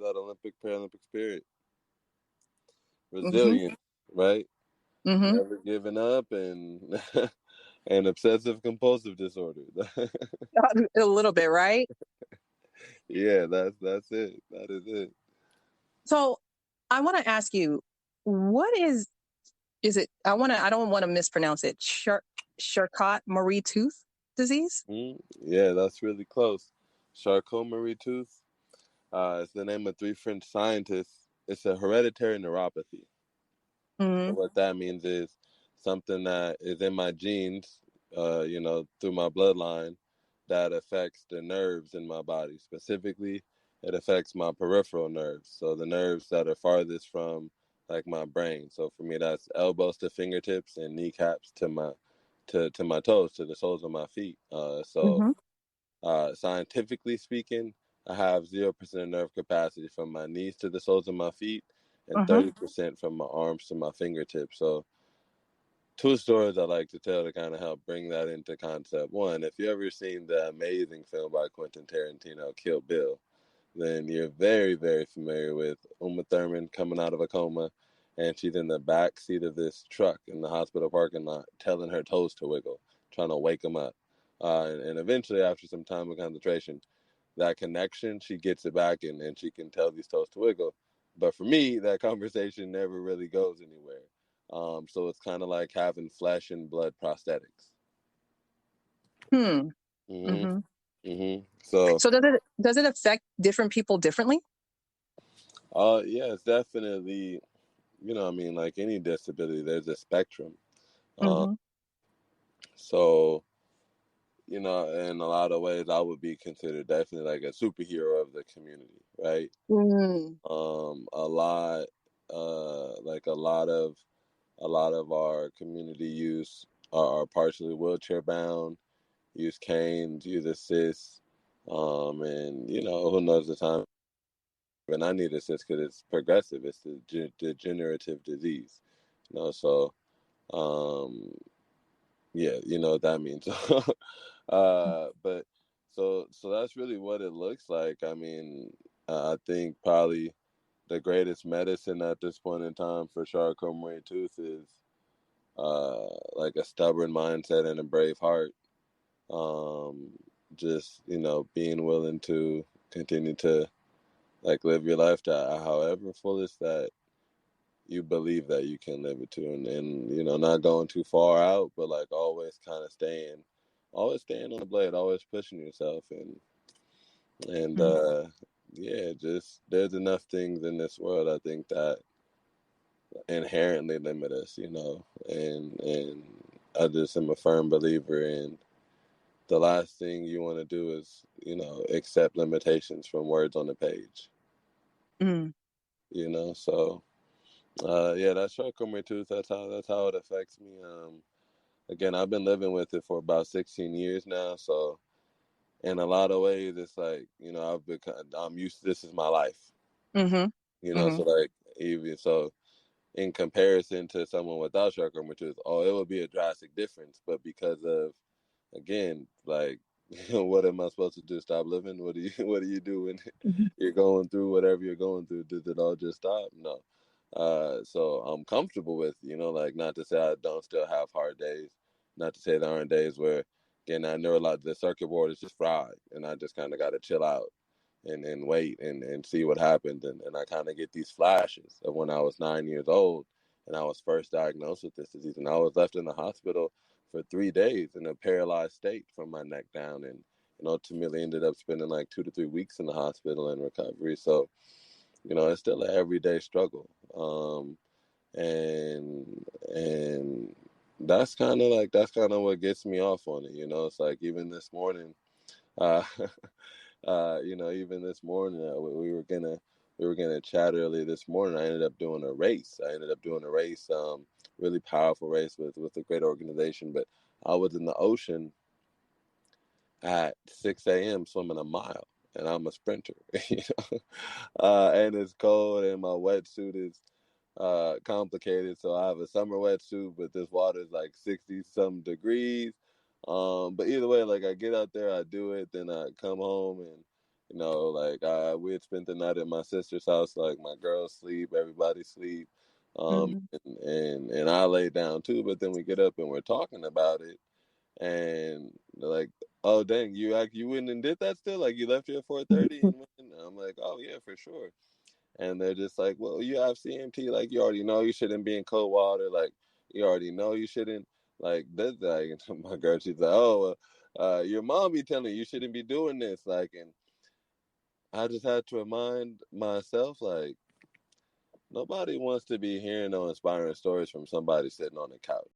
that Olympic Paralympic spirit, Mm-hmm. resilience, right? Mm-hmm. Never giving up, and and obsessive compulsive disorder. A little bit, right? Yeah, that's it. That is it. So I want to ask you, what is it? I don't want to mispronounce it. Charcot-Marie-Tooth disease? Yeah, that's really close. Charcot-Marie-Tooth. It's the name of 3 French scientists. It's a hereditary neuropathy. So Mm-hmm. what that means is something that is in my genes, through my bloodline, that affects the nerves in my body. Specifically, it affects my peripheral nerves. So the nerves that are farthest from like my brain. So for me, that's elbows to fingertips and kneecaps to my toes, to the soles of my feet. Mm-hmm. Scientifically speaking, I have 0% nerve capacity from my knees to the soles of my feet and Uh-huh. 30% from my arms to my fingertips. So 2 stories I like to tell to kind of help bring that into concept. One, if you ever seen the amazing film by Quentin Tarantino, Kill Bill, then you're very, very familiar with Uma Thurman coming out of a coma, and she's in the back seat of this truck in the hospital parking lot telling her toes to wiggle, trying to wake them up. And eventually, after some time of concentration, that connection, she gets it back, and she can tell these toes to wiggle. But for me, that conversation never really goes anywhere. So it's kind of like having flesh and blood prosthetics. Hmm. hmm Mm-hmm. hmm So, So does it affect different people differently? yeah, it's definitely, like any disability, there's a spectrum. Uh, Mm-hmm. so, in a lot of ways, I would be considered definitely like a superhero of the community, right? Mm. A lot, like a lot of our community use are partially wheelchair bound, use canes, use assists, and who knows the time. And I need assist because it's progressive. It's a degenerative disease, So, um, yeah, you know what that means. But so that's really what it looks like. I mean, I think probably the greatest medicine at this point in time for Charcot-Marie-Tooth is like a stubborn mindset and a brave heart. Um, just being willing to continue to like live your life to however fullest that you believe that you can live it to, and not going too far out, but like always staying on the blade, always pushing yourself, and Mm. yeah, just there's enough things in this world I think that inherently limit us, and I just am a firm believer in the last thing you want to do is accept limitations from words on the page, Mm. so yeah, that's Charcot-Marie-Tooth. That's how it affects me. Again, I've been living with it for about 16 years now, so in a lot of ways it's like I'm used to this is my life, Mm-hmm. Mm-hmm. so like even so in comparison to someone without Charcot-Marie-Tooth, it would be a drastic difference. But because of, again, like, what am I supposed to do? Stop living? What do you do when Mm-hmm. you're going through whatever you're going through? Does it all just stop? No. So I'm comfortable with, like, not to say I don't still have hard days, not to say there aren't days where, again, I know a lot, the circuit board is just fried, and I just kind of got to chill out and wait and see what happens. And I kind of get these flashes of when I was 9 years old and I was first diagnosed with this disease. And I was left in the hospital for 3 days in a paralyzed state from my neck down. And ultimately ended up spending like 2 to 3 weeks in the hospital in recovery. So, it's still an everyday struggle. And that's kind of what gets me off on it. It's like even this morning, uh, even this morning, we were gonna chat early this morning. I ended up doing a race. Really powerful race with a great organization. But I was in the ocean at 6 a.m. swimming a mile, and I'm a sprinter, and it's cold, and my wetsuit is complicated. So I have a summer wetsuit, but this water is like 60 some degrees. But either way, like I get out there, I do it, then I come home You know, like we had spent the night at my sister's house. Like my girls sleep, everybody sleep, Mhm. and I lay down too. But then we get up and we're talking about it, and they're like, "Oh dang, you went and did that still? Like you left here at 4:30 and went?" And I'm like, "Oh yeah, for sure." And they're just like, "Well, you have CMT, like you already know you shouldn't be in cold water, like you already know you shouldn't like this." Like my girl, she's like, "Oh, your mom be telling you shouldn't be doing this," like, and I just had to remind myself, like, nobody wants to be hearing no inspiring stories from somebody sitting on the couch.